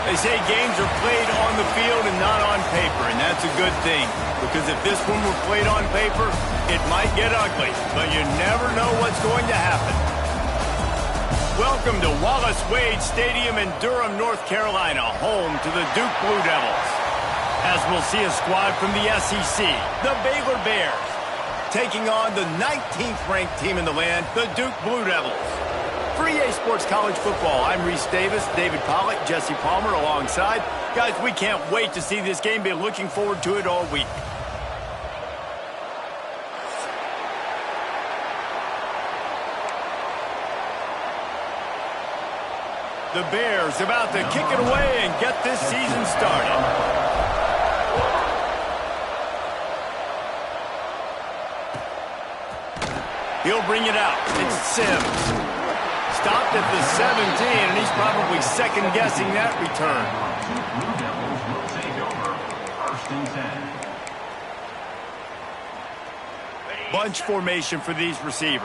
They say games are played on the field and not on paper, and that's a good thing. Because if this one were played on paper, it might get ugly, but you never know what's going to happen. Welcome to Wallace Wade Stadium in Durham, North Carolina, home to the Duke Blue Devils. As we'll see a squad from the SEC, the Baylor Bears, taking on the 19th-ranked team in the land, the Duke Blue Devils. For EA Sports College Football, I'm Reese Davis, David Pollack, Jesse Palmer alongside. Guys, we can't wait to see this game. Been looking forward to it all week. The Bears about to kick it away and get this season started. He'll bring it out. It's Sims. Stopped at the 17, and he's probably second-guessing that return. Bunch formation for these receivers.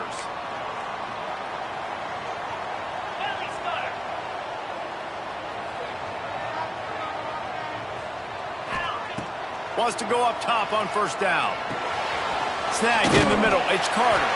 Wants to go up top on first down. Snagged in the middle. It's Carter.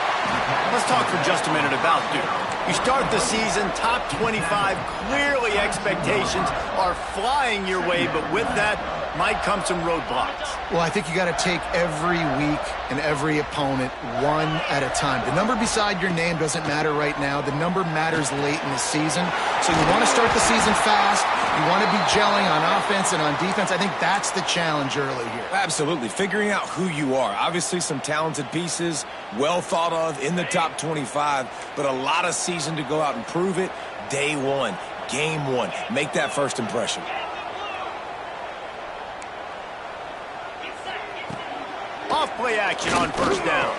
Let's talk for just a minute about Duke. You start the season, top 25, clearly expectations are flying your way, but with that might come some roadblocks. Well, I think you got to take every week and every opponent one at a time. The number beside your name doesn't matter right now. The number matters late in the season. So you want to start the season fast. You want to be gelling on offense and on defense. I think that's the challenge early here. Absolutely. Figuring out who you are. Obviously some talented pieces, well thought of in the top 25, but a lot of season to go out and prove it. Day one, game one. Make that first impression. Off-play action on first down.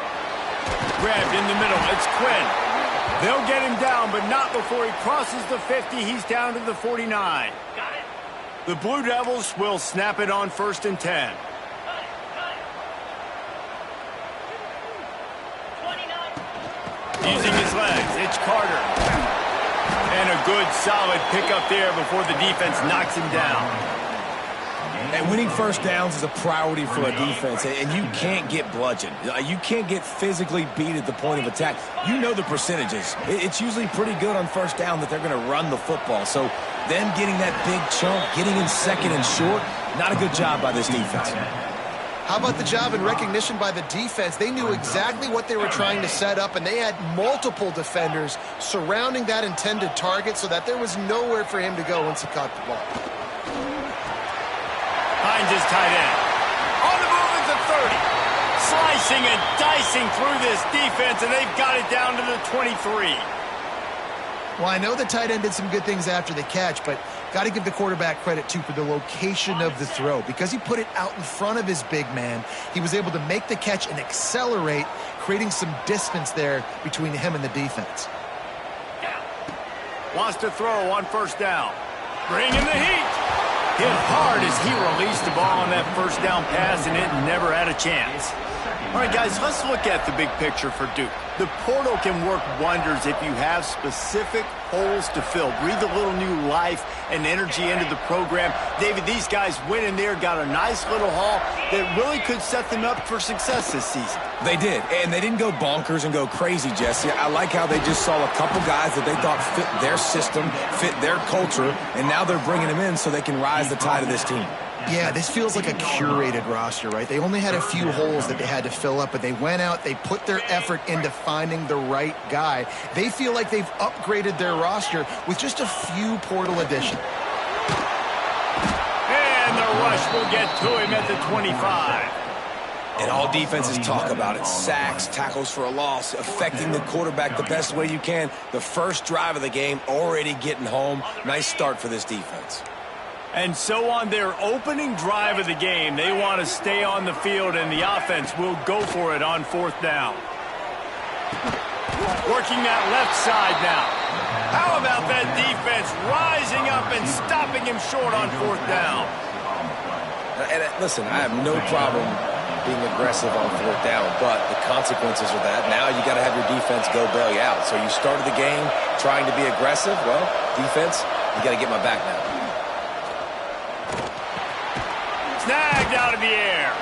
Grabbed in the middle. It's Quinn. They'll get him down, but not before he crosses the 50. He's down to the 49. The Blue Devils will snap it on 1st and 10. Using his legs, it's Carter. And a good, solid pickup there before the defense knocks him down. And winning first downs is a priority for a defense, and you can't get bludgeoned. You can't get physically beat at the point of attack. You know the percentages. It's usually pretty good on first down that they're going to run the football. So them getting that big chunk, getting in second and short, not a good job by this defense. How about the job and recognition by the defense? They knew exactly what they were trying to set up, and they had multiple defenders surrounding that intended target so that there was nowhere for him to go once he caught the ball. Finds his tight end. On the move at the 30. Slicing and dicing through this defense, and they've got it down to the 23. Well, I know the tight end did some good things after the catch, but got to give the quarterback credit, too, for the location of the throw. Because he put it out in front of his big man, he was able to make the catch and accelerate, creating some distance there between him and the defense. Wants to throw on first down. Bringing the heat. Hit hard as he released the ball on that first down pass, and it never had a chance. All right, guys, let's look at the big picture for Duke. The portal can work wonders if you have specific holes to fill. Breathe a little new life and energy into the program. David, these guys went in there, got a nice little haul that really could set them up for success this season. They did, and they didn't go bonkers and go crazy, Jesse. I like how they just saw a couple guys that they thought fit their system, fit their culture, and now they're bringing them in so they can rise the tide of this team. Yeah, this feels like a curated roster, right? They only had a few holes that they had to fill up, but they went out, they put their effort into finding the right guy. They feel like they've upgraded their roster with just a few portal additions. And the rush will get to him at the 25. And all defenses talk about it. Sacks, tackles for a loss, affecting the quarterback the best way you can. The first drive of the game, already getting home. Nice start for this defense. And so on their opening drive of the game, they want to stay on the field, and the offense will go for it on 4th down. Working that left side now. How about that defense rising up and stopping him short on 4th down? And listen, I have no problem being aggressive on 4th down, but the consequences of that, now you got to have your defense go bail you out. So you started the game trying to be aggressive. Well, defense, you got to get my back now. Snagged out of the air.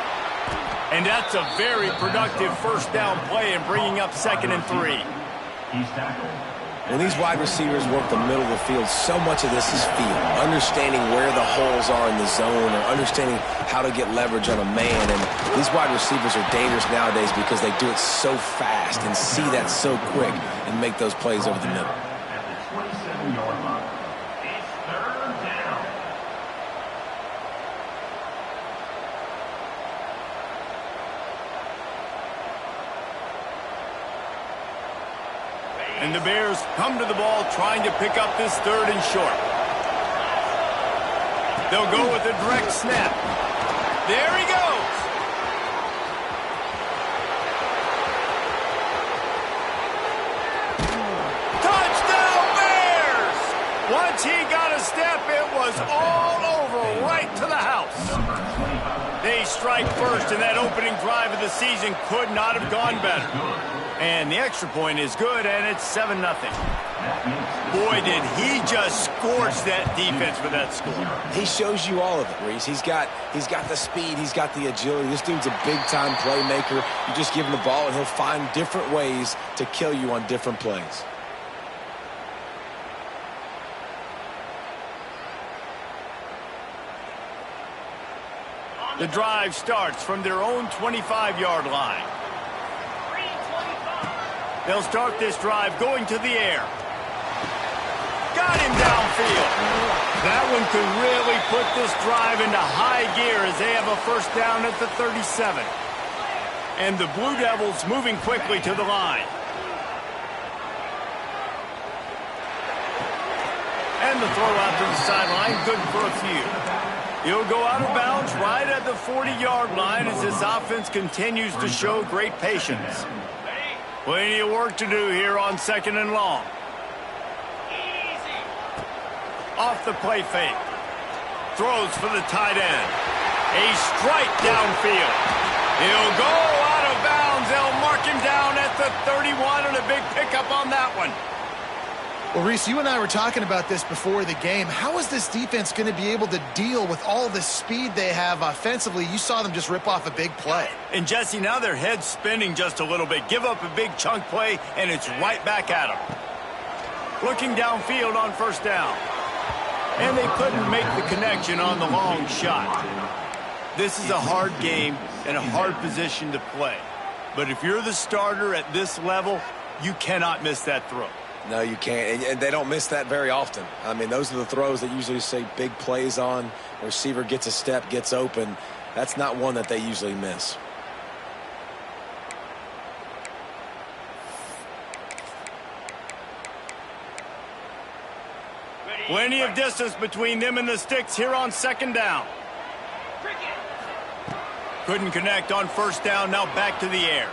And that's a very productive first down play and bringing up 2nd and 3. When these wide receivers work the middle of the field, so much of this is feel. Understanding where the holes are in the zone or understanding how to get leverage on a man. And these wide receivers are dangerous nowadays because they do it so fast and see that so quick and make those plays over the middle. And the Bears come to the ball trying to pick up this 3rd and short. They'll go with a direct snap. There he goes. Touchdown Bears! Once he got a step, it was all over right to the house. They strike first, and that opening drive of the season could not have gone better. And the extra point is good, and it's 7-0. Boy, did he just scorch that defense with that score. He shows you all of it, Reese. He's got the speed. He's got the agility. This dude's a big-time playmaker. You just give him the ball, and he'll find different ways to kill you on different plays. The drive starts from their own 25-yard line. They'll start this drive going to the air. Got him downfield. That one could really put this drive into high gear as they have a first down at the 37. And the Blue Devils moving quickly to the line. And the throw out to the sideline, good for a few. He'll go out of bounds right at the 40-yard line as this offense continues to show great patience. Plenty of work to do here on 2nd and long. Off the play fake. Throws for the tight end. A strike downfield. He'll go out of bounds. They'll mark him down at the 31 and a big pickup on that one. Well, Reese, you and I were talking about this before the game. How is this defense going to be able to deal with all the speed they have offensively? You saw them just rip off a big play. And, Jesse, now their head's spinning just a little bit. Give up a big chunk play, and it's right back at them. Looking downfield on first down. And they couldn't make the connection on the long shot. This is a hard game and a hard position to play. But if you're the starter at this level, you cannot miss that throw. No, you can't. And they don't miss that very often. I mean, those are the throws that usually say big plays on. The receiver gets a step, gets open. That's not one that they usually miss. Plenty of distance between them and the sticks here on 2nd down. Couldn't connect on first down. Now back to the air.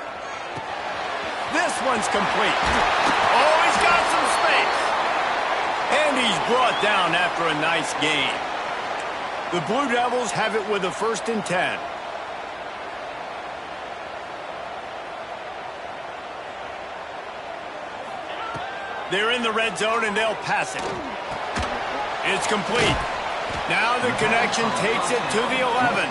This one's complete. Oh, he's got some space. And he's brought down after a nice gain. The Blue Devils have it with a 1st and 10. They're in the red zone, and they'll pass it. It's complete. Now the connection takes it to the 11.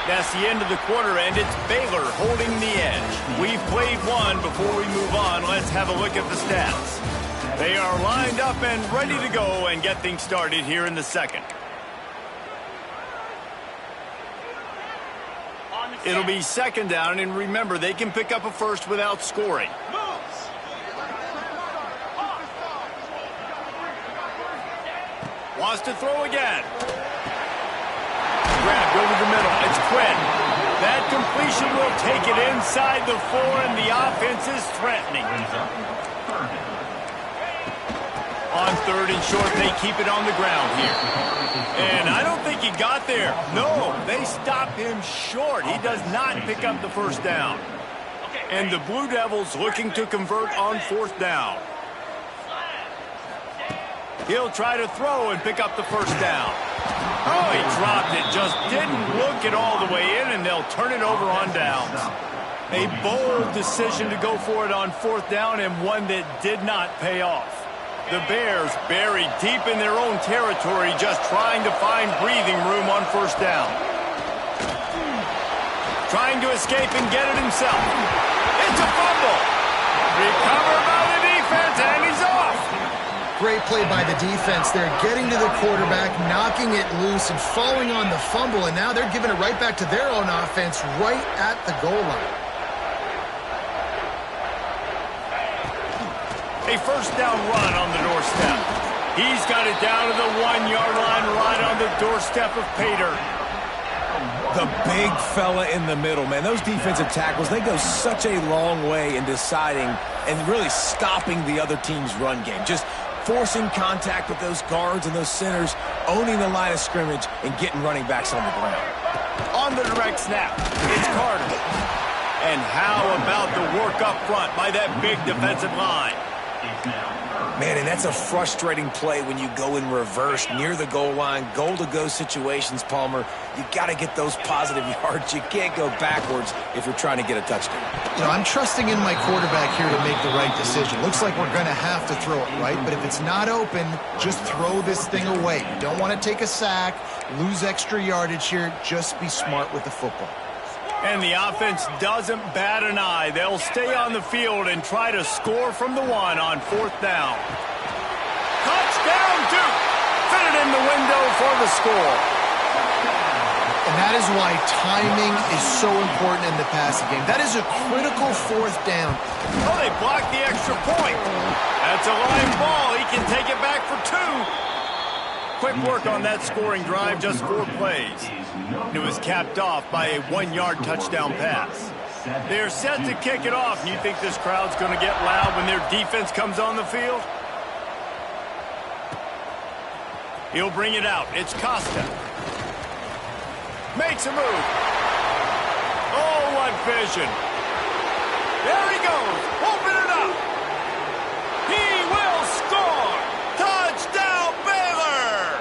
That's the end of the quarter, and it's Baylor holding the edge. We've played one. Before we move on, let's have a look at the stats. They are lined up and ready to go and get things started here in the second. It'll be second down, and remember, they can pick up a first without scoring. Wants to throw again. Grabbed over the middle. It's Quinn. That completion will take it inside the 4, and the offense is threatening. On third and short, they keep it on the ground here. And I don't think he got there. No, they stop him short. He does not pick up the first down. And the Blue Devils looking to convert on fourth down. He'll try to throw and pick up the first down. Oh, he dropped it. Just didn't look it all the way in, and they'll turn it over on downs. A bold decision to go for it on fourth down, and one that did not pay off. The Bears buried deep in their own territory, just trying to find breathing room on first down. Trying to escape and get it himself. It's a fumble. Recovered by the defense, and he's off. Great play by the defense. They're getting to the quarterback, knocking it loose, and falling on the fumble, and now they're giving it right back to their own offense right at the goal line. A first down run on the doorstep. He's got it down to the 1-yard line right on the doorstep of Pater. The big fella in the middle, man. Those defensive tackles, they go such a long way in deciding and really stopping the other team's run game. Just forcing contact with those guards and those centers, owning the line of scrimmage, and getting running backs on the ground. On the direct snap, it's Carter. And how about the work up front by that big defensive line? Man, and that's a frustrating play when you go in reverse near the goal line, goal-to-go situations, Palmer. You got to get those positive yards. You can't go backwards if you're trying to get a touchdown. You know, I'm trusting in my quarterback here to make the right decision. Looks like we're going to have to throw it, right? But if it's not open, just throw this thing away. You don't want to take a sack, lose extra yardage here. Just be smart with the football. And the offense doesn't bat an eye. They'll stay on the field and try to score from the 1 on fourth down. Touchdown, Duke! Fit it in the window for the score. And that is why timing is so important in the passing game. That is a critical fourth down. Oh, they blocked the extra point. That's a line ball. He can take it back for 2. Quick work on that scoring drive, just 4 plays. It was capped off by a 1-yard touchdown pass. They're set to kick it off. You think this crowd's going to get loud when their defense comes on the field? He'll bring it out. It's Costa. Makes a move. Oh, what vision. There he goes. Open it up. He will score. Touchdown, Baylor.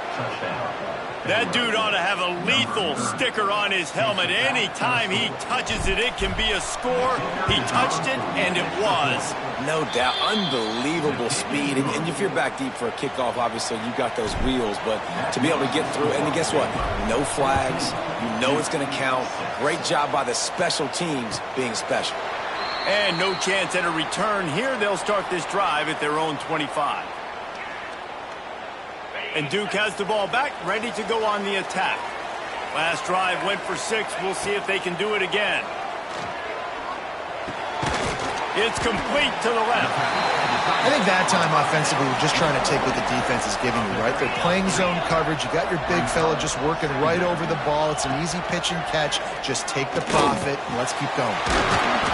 That dude ought to have a lethal sticker on his helmet. Anytime he touches it, it can be a score. He touched it, and it was. No doubt. Unbelievable speed. And if you're back deep for a kickoff, obviously, you got those wheels. But to be able to get through, and guess what? No flags. You know it's going to count. Great job by the special teams being special. And no chance at a return here. They'll start this drive at their own 25. And Duke has the ball back, ready to go on the attack. Last drive went for 6. We'll see if they can do it again. It's complete to the left. I think that time offensively, we're just trying to take what the defense is giving you, right? They're playing zone coverage. You got your big fella just working right over the ball. It's an easy pitch and catch. Just take the profit, and let's keep going.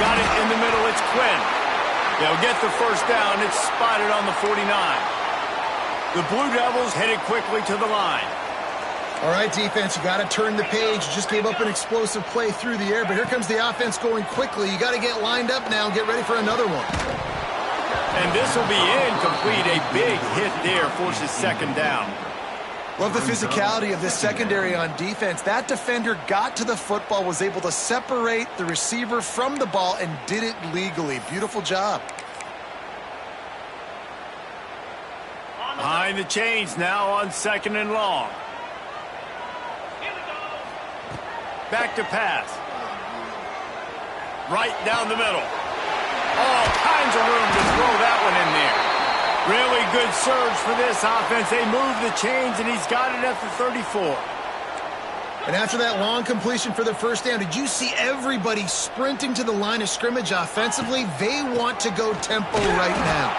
Got it in the middle. It's Quinn. They'll get the first down. It's spotted on the 49. The Blue Devils headed quickly to the line. All right, defense, you got to turn the page. You just gave up an explosive play through the air, but here comes the offense going quickly. You got to get lined up now and get ready for another one. And this will be incomplete. A big hit there forces second down. Love the physicality of this secondary on defense. That defender got to the football, was able to separate the receiver from the ball, and did it legally. Beautiful job. Behind the chains now on second and long. Back to pass. Right down the middle. All kinds of room to throw that one in there. Really good surge for this offense. They move the chains, and he's got it at the 34. And after that long completion for the first down, did you see everybody sprinting to the line of scrimmage offensively? They want to go tempo right now.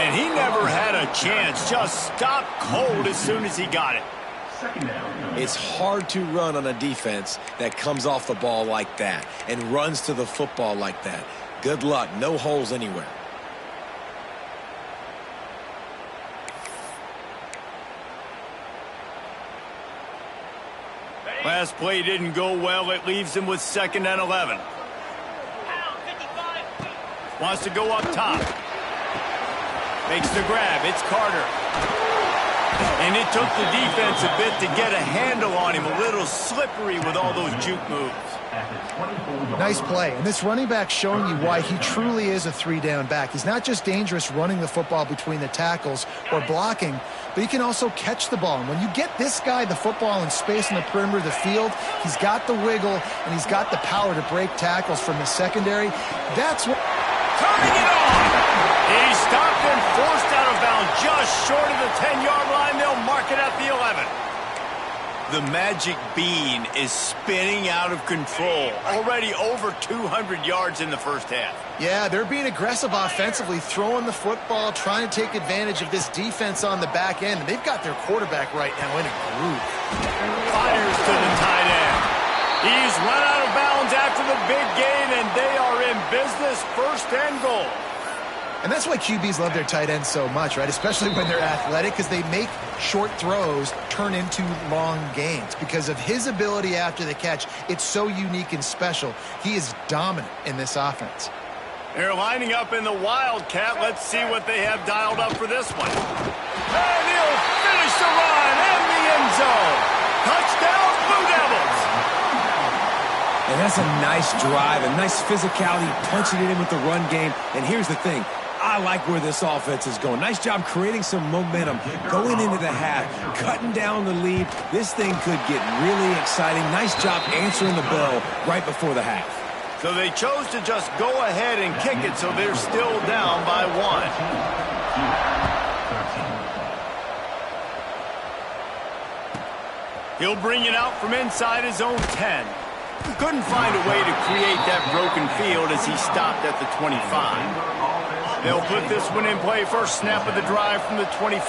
And he never had a chance. Just stopped cold as soon as he got it. It's hard to run on a defense that comes off the ball like that and runs to the football like that. Good luck. No holes anywhere. Last play didn't go well. It leaves him with 2nd and 11. Wants to go up top. Makes the grab. It's Carter. And it took the defense a bit to get a handle on him. A little slippery with all those juke moves. Nice play. And this running back showing you why he truly is a 3-down back. He's not just dangerous running the football between the tackles or blocking, but he can also catch the ball. And when you get this guy the football in space in the perimeter of the field, he's got the wiggle and he's got the power to break tackles from the secondary. That's what... Turning it on! He stopped and forced out of bounds just short of the 10-yard line. They'll mark it at the 11. The magic bean is spinning out of control. Already over 200 yards in the first half. Yeah, they're being aggressive offensively, throwing the football, trying to take advantage of this defense on the back end. And they've got their quarterback right now in a groove. Fires to the tight end. He's run out of bounds after the big gain, and they are in business, 1st and goal. And that's why QBs love their tight ends so much, right? Especially when they're athletic, because they make short throws turn into long gains. Because of his ability after the catch, it's so unique and special. He is dominant in this offense. They're lining up in the Wildcat. Let's see what they have dialed up for this one. And he'll finish the run in the end zone. Touchdown, Blue Devils. And that's a nice drive, a nice physicality, punching it in with the run game. And here's the thing. I like where this offense is going. Nice job creating some momentum, going into the half, cutting down the lead. This thing could get really exciting. Nice job answering the bell right before the half. So they chose to just go ahead and kick it, so they're still down by 1. He'll bring it out from inside his own 10. He couldn't find a way to create that broken field as he stopped at the 25. They'll put this one in play. First snap of the drive from the 25.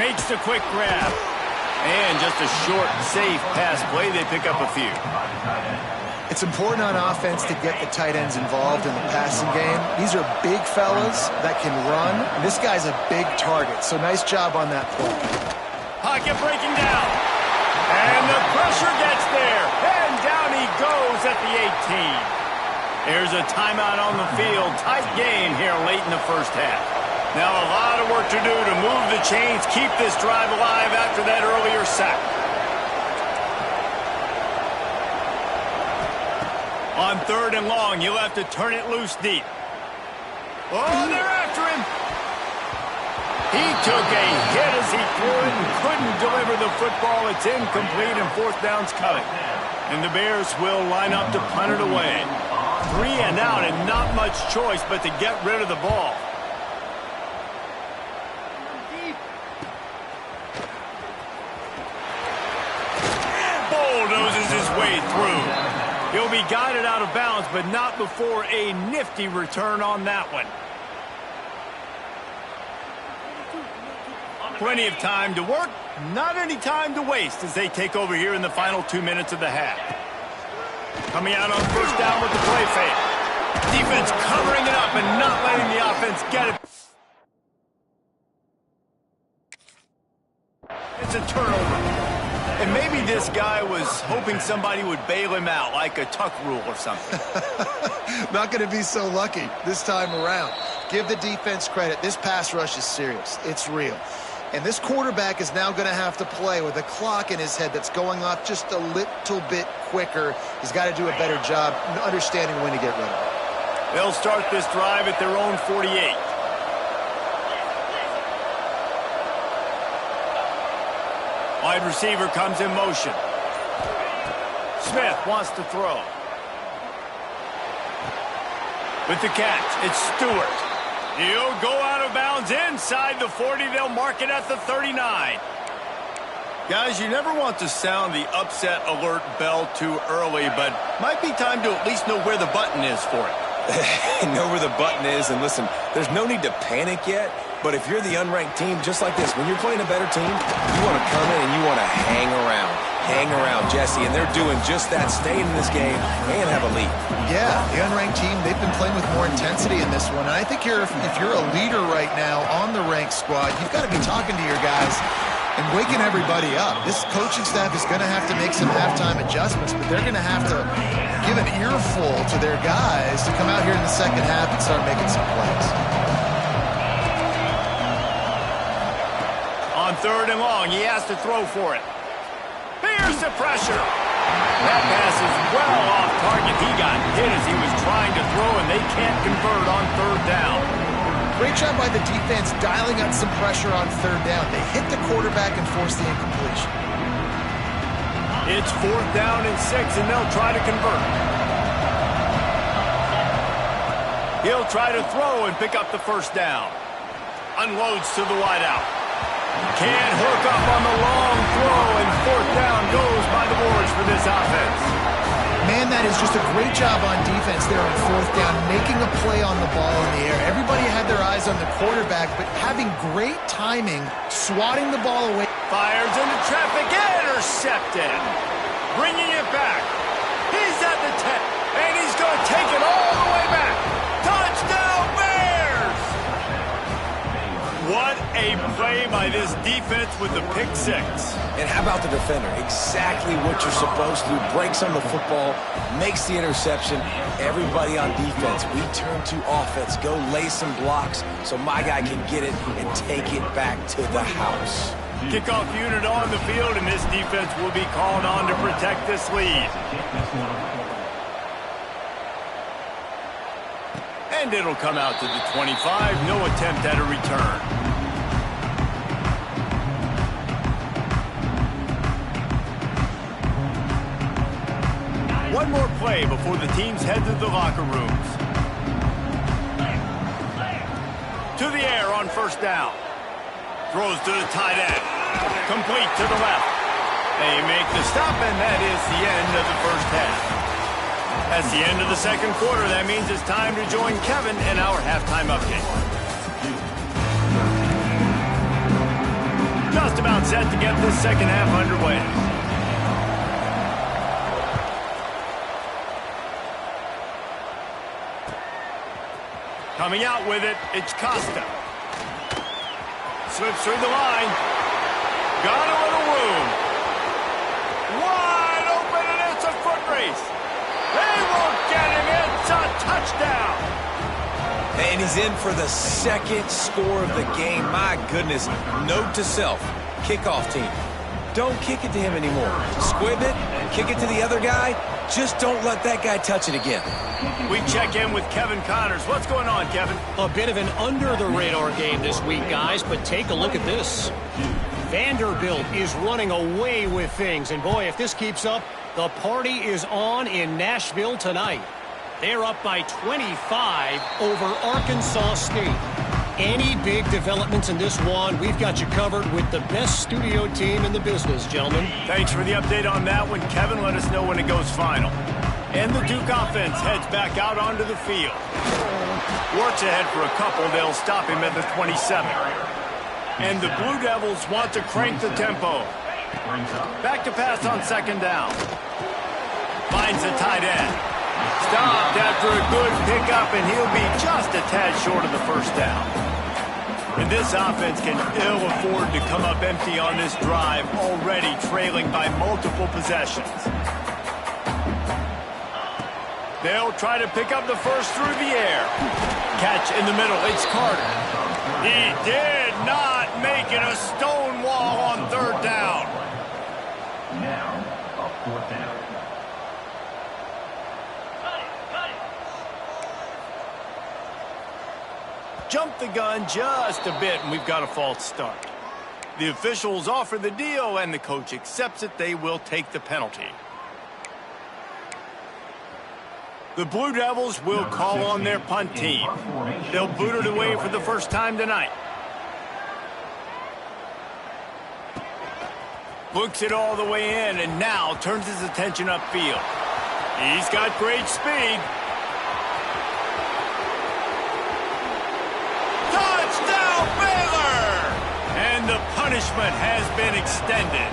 Makes the quick grab. And just a short, safe pass play. They pick up a few. It's important on offense to get the tight ends involved in the passing game. These are big fellas that can run. And this guy's a big target, so nice job on that play. Pocket breaking down. And the pressure gets there. And down he goes at the 18. There's a timeout on the field. Tight game here late in the first half. Now a lot of work to do to move the chains, keep this drive alive after that earlier sack. On 3rd and long, you'll have to turn it loose deep. Oh, they're after him. He took a hit as he threw it and couldn't deliver the football. It's incomplete and 4th down's coming. And the Bears will line up to punt it away. 3 and out and not much choice but to get rid of the ball. Bulldozes his way through. He'll be guided out of bounds, but not before a nifty return on that one. Plenty of time to work, not any time to waste as they take over here in the final 2 minutes of the half. Coming out on 1st down with the play fake. Defense covering it up and not letting the offense get it. It's a turnover. And maybe this guy was hoping somebody would bail him out, like a tuck rule or something. Not going to be so lucky this time around. Give the defense credit. This pass rush is serious. It's real. And this quarterback is now going to have to play with a clock in his head that's going off just a little bit quicker. He's got to do a better job understanding when to get rid of it. They'll start this drive at their own 48. Wide receiver comes in motion. Smith wants to throw. With the catch, it's Stewart. He'll go out of bounds inside the 40. They'll mark it at the 39. Guys, you never want to sound the upset alert bell too early, but might be time to at least know where the button is for it. Know where the button is, and listen, there's no need to panic yet, but if you're the unranked team, just like this, when you're playing a better team, you want to come in and you want to hang around. Hang around, Jesse, and they're doing just that, staying in this game and have a lead. Yeah, the unranked team, they've been playing with more intensity in this one, and I think if you're a leader right now on the ranked squad, you've got to be talking to your guys and waking everybody up. This coaching staff is going to have to make some halftime adjustments, but they're going to have to give an earful to their guys to come out here in the second half and start making some plays. On 3rd and long, he has to throw for it. Here's the pressure. That pass is well off target. He got hit as he was trying to throw, and they can't convert on 3rd down. Great job by the defense dialing up some pressure on 3rd down. They hit the quarterback and forced the incompletion. It's 4th down and 6, and they'll try to convert. He'll try to throw and pick up the 1st down. Unloads to the wideout. Can't hook up on the long throw, and 4th down goes by the boards for this offense. Man, that is just a great job on defense there on 4th down, making a play on the ball in the air. Everybody had their eyes on the quarterback, but having great timing, swatting the ball away. Fires into traffic, intercepted. Bringing it back. He's at the 10, and he's going to take it all the way back. Touchdown, Bears! What a play by this defense with the pick 6. And how about the defender? Exactly what you're supposed to do. Breaks on the football, makes the interception. Everybody on defense, we turn to offense. Go lay some blocks so my guy can get it and take it back to the house. Kickoff unit on the field, and this defense will be called on to protect this lead. And it'll come out to the 25. No attempt at a return. One more play before the teams head to the locker rooms. To the air on 1st down. Throws to the tight end. Complete to the left. They make the stop, and that is the end of the 1st half. That's the end of the 2nd quarter. That means it's time to join Kevin in our halftime update. Just about set to get this 2nd half underway. Coming out with it, it's Costa. Slips through the line. Got a little room. Wide open, and it's a foot race. They won't get him. It's a touchdown. And he's in for the 2nd score of the game. My goodness. Note to self, kickoff team. Don't kick it to him anymore. Squib it, kick it to the other guy. Just don't let that guy touch it again. We check in with Kevin Connors. What's going on, Kevin? A bit of an under-the-radar game this week, guys, but take a look at this. Vanderbilt is running away with things, and boy, if this keeps up, the party is on in Nashville tonight. They're up by 25 over Arkansas State. Any big developments in this one, we've got you covered with the best studio team in the business, gentlemen. Thanks for the update on that one, Kevin. Let us know when it goes final. And the Duke offense heads back out onto the field. Works ahead for a couple. They'll stop him at the 27. And the Blue Devils want to crank the tempo. Back to pass on 2nd down. Finds the tight end. Stopped after a good pickup, and he'll be just a tad short of the 1st down. And this offense can ill afford to come up empty on this drive, already trailing by multiple possessions. They'll try to pick up the 1st through the air. Catch in the middle, it's Carter. He did not make it. A stone wall on 3rd down. Now, a 4th down. Jumped the gun just a bit, and we've got a false start. The officials offer the deal, and the coach accepts it. They will take the penalty. The Blue Devils will call on their punt team. They'll boot it away for the first time tonight. Books it all the way in, and now turns his attention upfield. He's got great speed. Touchdown, Baylor! And the punishment has been extended.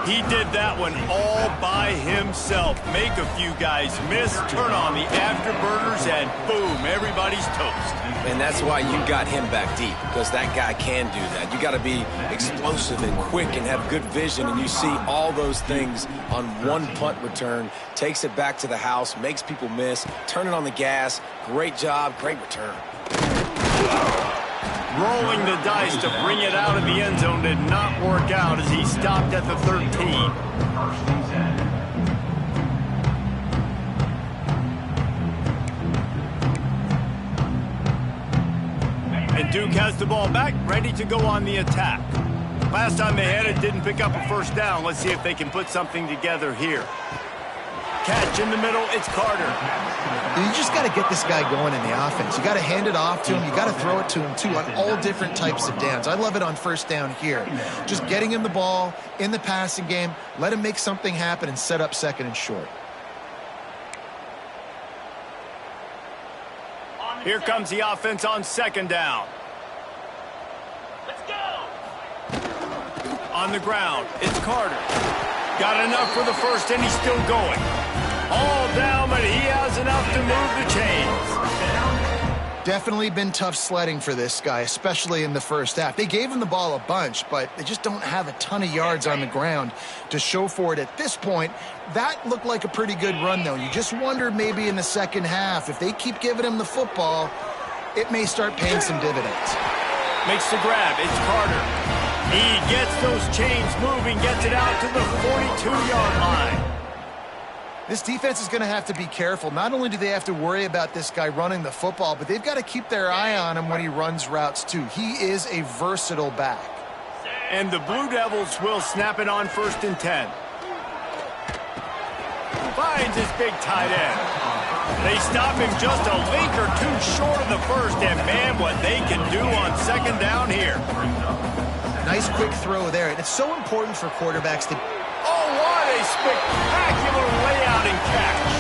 He did that one all by himself. Make a few guys miss, turn on the afterburners, and boom, everybody's toast. And that's why you got him back deep, because that guy can do that. You got to be explosive and quick and have good vision, and you see all those things on one punt return. Takes it back to the house, makes people miss, turning on the gas. Great job, great return. Rolling the dice to bring it out of the end zone did not work out as he stopped at the 13. And Duke has the ball back, ready to go on the attack. Last time they had it, didn't pick up a first down. Let's see if they can put something together here. Catch in the middle, it's Carter. You just got to get this guy going in the offense. You got to hand it off to him. You got to throw it to him, too, on all different types of downs. I love it on first down here. Just getting him the ball in the passing game, let him make something happen and set up second and short. Here comes the offense on second down. Let's go! On the ground, it's Carter. Got enough for the first, and he's still going. All down, but he has enough to move the chains. Definitely been tough sledding for this guy, especially in the first half. They gave him the ball a bunch, but they just don't have a ton of yards on the ground to show for it at this point. That looked like a pretty good run, though. You just wonder maybe in the second half, if they keep giving him the football, it may start paying some dividends. Makes the grab. It's Carter. He gets those chains moving, gets it out to the 42-yard line. This defense is going to have to be careful. Not only do they have to worry about this guy running the football, but they've got to keep their eye on him when he runs routes, too. He is a versatile back. And the Blue Devils will snap it on 1st and 10. Finds his big tight end. They stop him just a link or two short of the first, and man, what they can do on second down here. Nice quick throw there, and it's so important for quarterbacks to... Oh, what a spectacular layout and catch.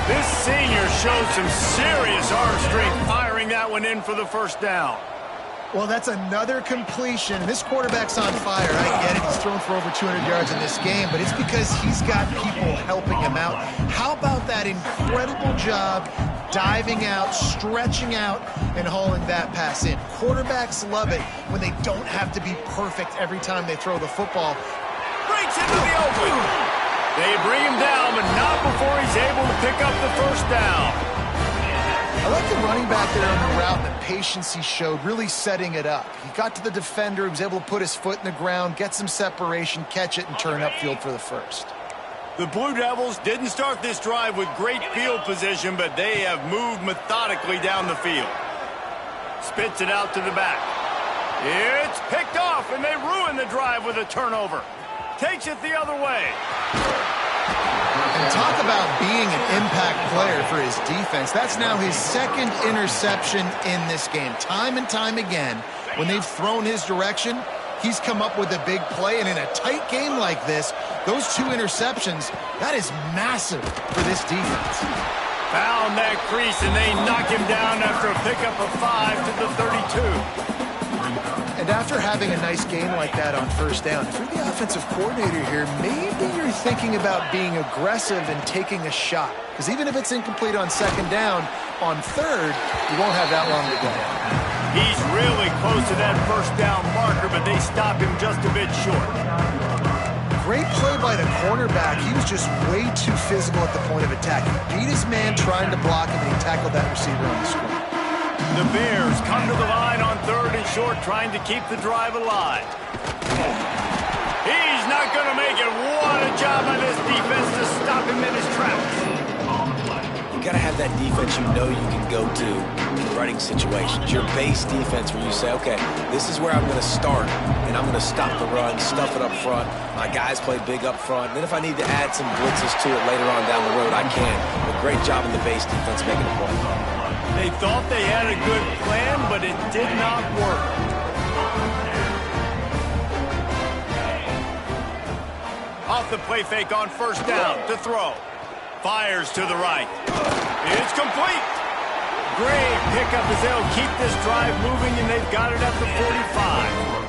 This senior showed some serious arm strength firing that one in for the first down. Well, that's another completion. This quarterback's on fire. I get it. He's thrown for over 200 yards in this game, but it's because he's got people helping him out. How about that incredible job diving out, stretching out, and hauling that pass in? Quarterbacks love it when they don't have to be perfect every time they throw the football. Breaks into the open. They bring him down, but not before he's able to pick up the first down. I like the running back there on the route, the patience he showed, really setting it up. He got to the defender, he was able to put his foot in the ground, get some separation, catch it, and turn upfield for the first. The Blue Devils didn't start this drive with great field position, but they have moved methodically down the field. Spits it out to the back. It's picked off, and they ruin the drive with a turnover. Takes it the other way. And talk about being an impact player for his defense. That's now his second interception in this game. Time and time again, when they've thrown his direction, he's come up with a big play. And in a tight game like this, those 2 interceptions, that is massive for this defense. Found that crease, and they knock him down after a pickup of 5 to the 32. And after having a nice game like that on first down, if you're the offensive coordinator here, maybe you're thinking about being aggressive and taking a shot. Because even if it's incomplete on second down, on third, you won't have that long to go. He's really close to that first down marker, but they stop him just a bit short. Great play by the cornerback. He was just way too physical at the point of attack. He beat his man trying to block him, and he tackled that receiver on the screen. The Bears come to the line on 3rd and short, trying to keep the drive alive. He's not going to make it. What a job by this defense to stop him in his tracks. you got to have that defense you know you can go to in running situations. Your base defense where you say, okay, this is where I'm going to start, and I'm going to stop the run, stuff it up front. My guys play big up front. Then if I need to add some blitzes to it later on down the road, I can. But great job in the base defense making a play. They thought they had a good plan, but it did not work. Off the play fake on first down to throw. Fires to the right. It's complete. Great pickup as they'll keep this drive moving, and they've got it at the 45.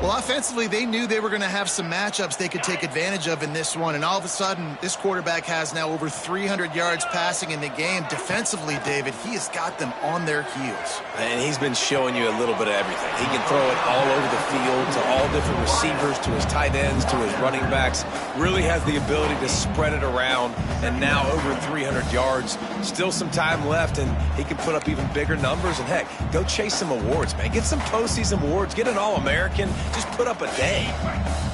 Well, offensively, they knew they were going to have some matchups they could take advantage of in this one, and all of a sudden, this quarterback has now over 300 yards passing in the game. Defensively, David, he has got them on their heels. And he's been showing you a little bit of everything. He can throw it all over the field to all different receivers, to his tight ends, to his running backs. Really has the ability to spread it around, and now over 300 yards. Still some time left, and he can put up even bigger numbers. And, heck, go chase some awards, man. Get some postseason awards. Get an All-American. Just put up a day.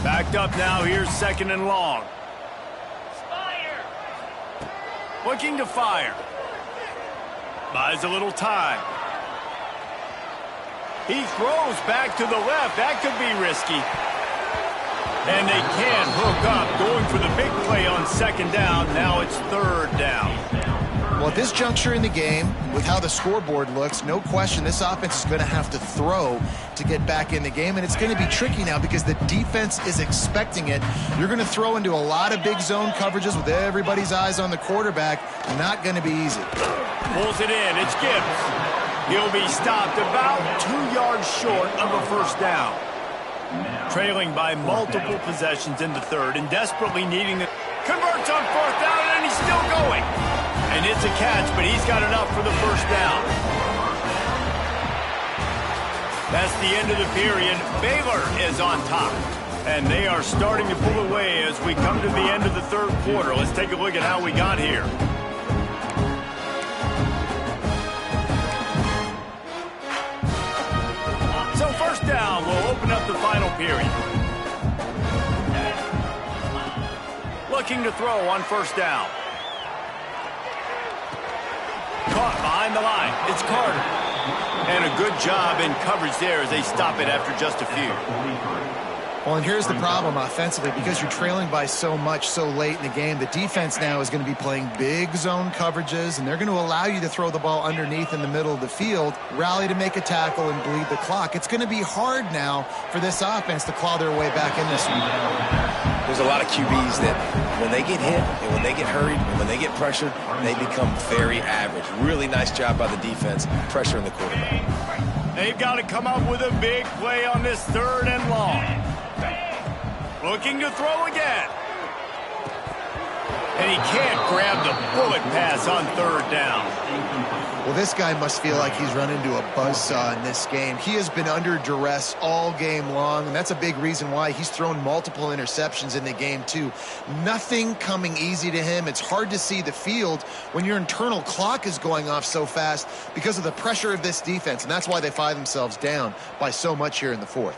Backed up now. Here's second and long. Fire! Looking to fire. Buys a little time. He throws back to the left. That could be risky. And they can hook up, going for the big play on second down. Now it's third down. Well, at this juncture in the game, with how the scoreboard looks, no question this offense is going to have to throw to get back in the game, and it's going to be tricky now because the defense is expecting it. You're going to throw into a lot of big zone coverages with everybody's eyes on the quarterback. Not going to be easy. Pulls it in. It's Gibbs. He'll be stopped about 2 yards short of a first down. Trailing by multiple possessions in the third and desperately needing it. Converts on fourth down, and he's still going. And it's a catch, but he's got enough for the first down. That's the end of the period. Baylor is on top. And they are starting to pull away as we come to the end of the third quarter. Let's take a look at how we got here. So first down, we'll open up the final period. Looking to throw on first down. Caught behind the line. It's Carter. And a good job in coverage there as they stop it after just a few. Well, and here's the problem offensively. Because you're trailing by so much so late in the game, the defense now is going to be playing big zone coverages, and they're going to allow you to throw the ball underneath in the middle of the field, rally to make a tackle, and bleed the clock. It's going to be hard now for this offense to claw their way back in this one. There's a lot of QBs that when they get hit and when they get hurried and when they get pressured, they become very average. Really nice job by the defense pressuring the quarterback. They've got to come up with a big play on this third and long. Looking to throw again. And he can't grab the bullet pass on third down. Well, this guy must feel like he's run into a buzzsaw in this game. He has been under duress all game long, and that's a big reason why he's thrown multiple interceptions in the game, too. Nothing coming easy to him. It's hard to see the field when your internal clock is going off so fast because of the pressure of this defense, and that's why they find themselves down by so much here in the fourth.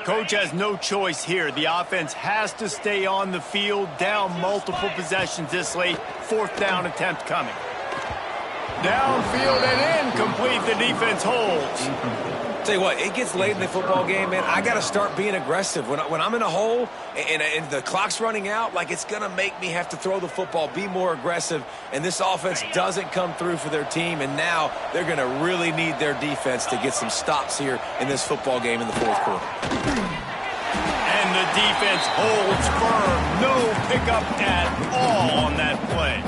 Coach has no choice here. The offense has to stay on the field, down multiple possessions this late. Fourth down attempt coming. Downfield and incomplete. The defense holds. Tell you what, it gets late in the football game, man. I got to start being aggressive. When I'm in a hole and the clock's running out, like it's going to make me have to throw the football, be more aggressive. And this offense doesn't come through for their team. And now they're going to really need their defense to get some stops here in this football game in the fourth quarter. And the defense holds firm. No pickup at all on that play.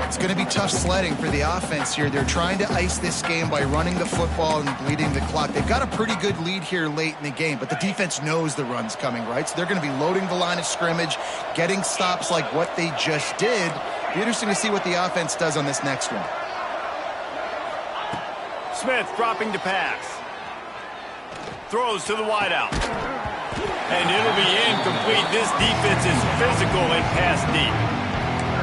It's going to be tough sledding for the offense here. They're trying to ice this game by running the football and bleeding the clock. They've got a pretty good lead here late in the game, but the defense knows the run's coming, right? So they're going to be loading the line of scrimmage, getting stops like what they just did. Be interesting to see what the offense does on this next one. Smith dropping to pass. Throws to the wideout. And it'll be incomplete. This defense is physical and pass deep.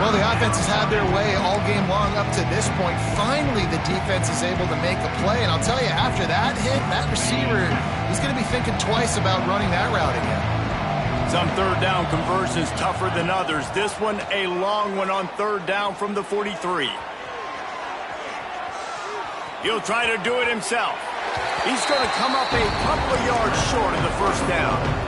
Well, the offense has had their way all game long up to this point. Finally, the defense is able to make a play. And I'll tell you, after that hit, that receiver, he's going to be thinking twice about running that route again. Some third down conversions tougher than others. This one, a long one on third down from the 43. He'll try to do it himself. He's going to come up a couple of yards short of the first down.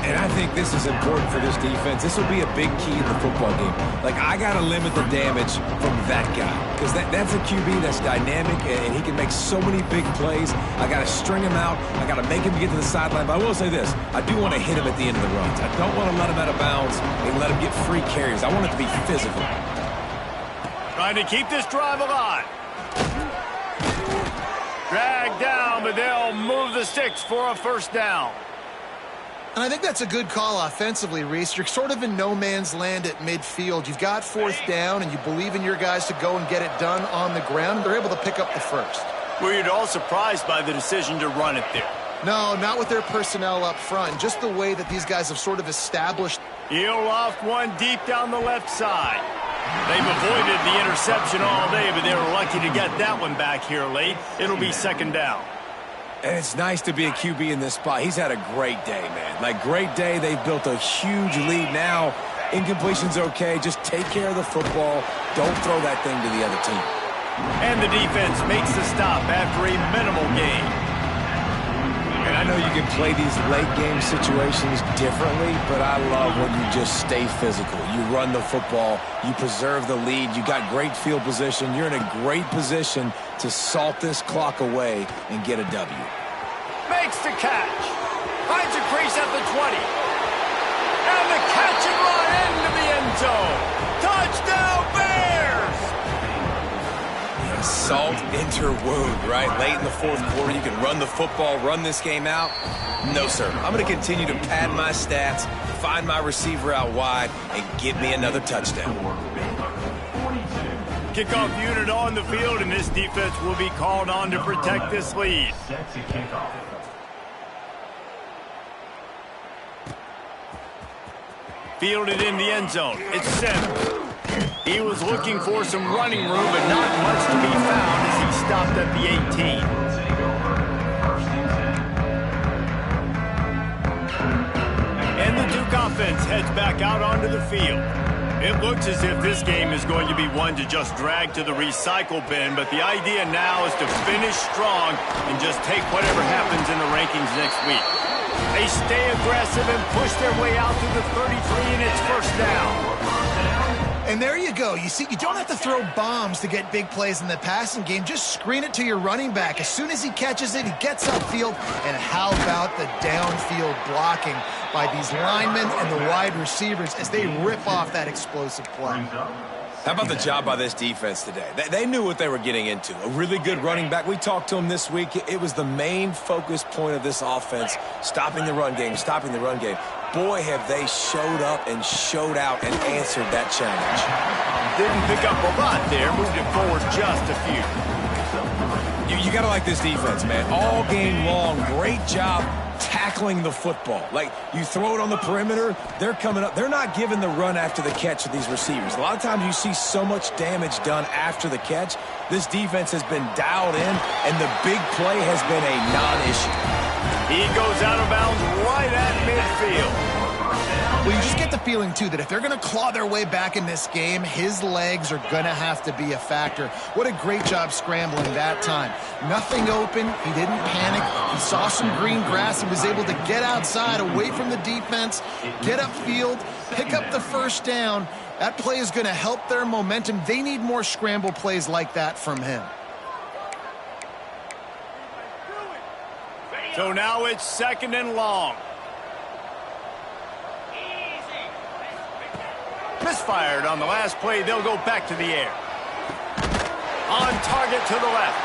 And I think this is important for this defense. This will be a big key in the football game. Like, I got to limit the damage from that guy. Because that's a QB that's dynamic, and he can make so many big plays. I got to string him out. I got to make him get to the sideline. But I will say this. I do want to hit him at the end of the runs. I don't want to let him out of bounds and let him get free carries. I want it to be physical. Trying to keep this drive alive. Dragged down, but they'll move the sticks for a first down. And I think that's a good call offensively, Reese. You're sort of in no man's land at midfield. You've got fourth down, and you believe in your guys to go and get it done on the ground. They're able to pick up the first. Were you at all surprised by the decision to run it there? No, not with their personnel up front. Just the way that these guys have sort of established. He'll loft one deep down the left side. They've avoided the interception all day, but they were lucky to get that one back here late. It'll be second down. And it's nice to be a QB in this spot. He's had a great day, man. Like, great day. They've built a huge lead now. Incompletion's okay. Just take care of the football. Don't throw that thing to the other team. And the defense makes the stop after a minimal gain. And I know you can play these late game situations differently, but I love when you just stay physical. You run the football, you preserve the lead, you got great field position, you're in a great position to salt this clock away and get a W. Makes the catch. Finds a crease at the 20. And the catch and run into the end zone. Touchdown, Bears! Salt into wound, right? Late in the fourth quarter, you can run the football, run this game out. No, sir. I'm going to continue to pad my stats, find my receiver out wide, and get me another touchdown. Kickoff unit on the field, and this defense will be called on to protect this lead. Set to kickoff. Fielded in the end zone. It's Sims. He was looking for some running room, but not much to be found as he stopped at the 18. And the Duke offense heads back out onto the field. It looks as if this game is going to be one to just drag to the recycle bin, but the idea now is to finish strong and just take whatever happens in the rankings next week. They stay aggressive and push their way out to the 33, and it's first down. And there you go. You see, you don't have to throw bombs to get big plays in the passing game. Just screen it to your running back. As soon as he catches it, he gets upfield. And how about the downfield blocking by these linemen and the wide receivers as they rip off that explosive play? How about the job by this defense today? They knew what they were getting into. A really good running back. We talked to him this week. It was the main focus point of this offense, stopping the run game, stopping the run game. Boy, have they showed up and showed out and answered that challenge. Didn't pick up a lot there, moved it forward just a few. You got to like this defense, man. All game long, great job tackling the football. Like, you throw it on the perimeter, they're coming up. They're not giving the run after the catch to these receivers. A lot of times you see so much damage done after the catch. This defense has been dialed in, and the big play has been a non-issue. He goes out of bounds right at midfield. Well, you just get the feeling, too, that if they're going to claw their way back in this game, his legs are going to have to be a factor. What a great job scrambling that time. Nothing open. He didn't panic. He saw some green grass and was able to get outside, away from the defense, get upfield, pick up the first down. That play is going to help their momentum. They need more scramble plays like that from him. So now it's second and long. Misfired on the last play. They'll go back to the air. On target to the left.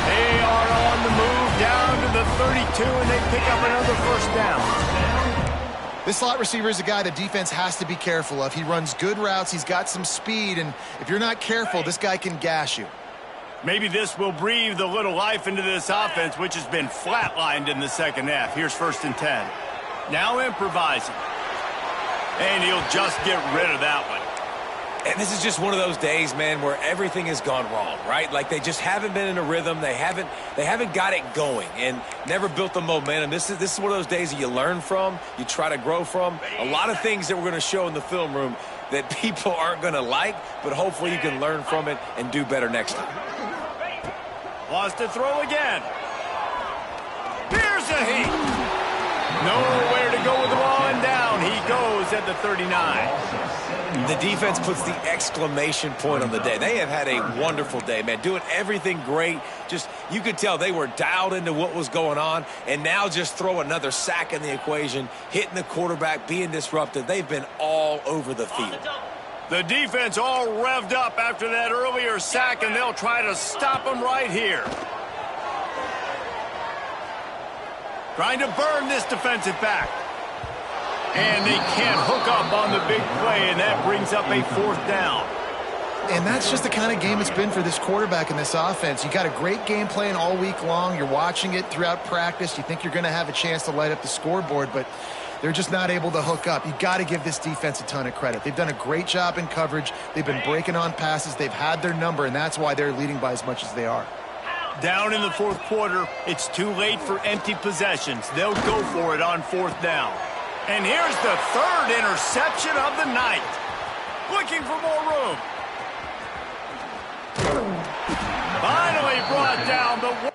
They are on the move down to the 32, and they pick up another first down. This slot receiver is a guy the defense has to be careful of. He runs good routes. He's got some speed, and if you're not careful, this guy can gash you. Maybe this will breathe a little life into this offense, which has been flatlined in the second half. Here's 1st and 10. Now improvising. And he'll just get rid of that one. And this is just one of those days, man, where everything has gone wrong, right? Like they just haven't been in a rhythm. They haven't got it going and never built the momentum. This is one of those days that you learn from, you try to grow from. A lot of things that we're going to show in the film room that people aren't going to like, but hopefully you can learn from it and do better next time. Lost to throw again. Here's a heat. Nowhere to go with the ball, and down he goes at the 39. The defense puts the exclamation point on the day. They have had a wonderful day, man, doing everything great. Just, you could tell they were dialed into what was going on, and now just throw another sack in the equation, hitting the quarterback, being disruptive. They've been all over the field. The defense all revved up after that earlier sack, and they'll try to stop him right here. Trying to burn this defensive back. And they can't hook up on the big play, and that brings up a 4th down. And that's just the kind of game it's been for this quarterback in this offense. You got a great game plan all week long. You're watching it throughout practice. You think you're going to have a chance to light up the scoreboard, but they're just not able to hook up. You got to give this defense a ton of credit. They've done a great job in coverage. They've been breaking on passes. They've had their number, and that's why they're leading by as much as they are. Down in the 4th quarter, it's too late for empty possessions. They'll go for it on 4th down. And here's the 3rd interception of the night. Looking for more room. Finally brought down, but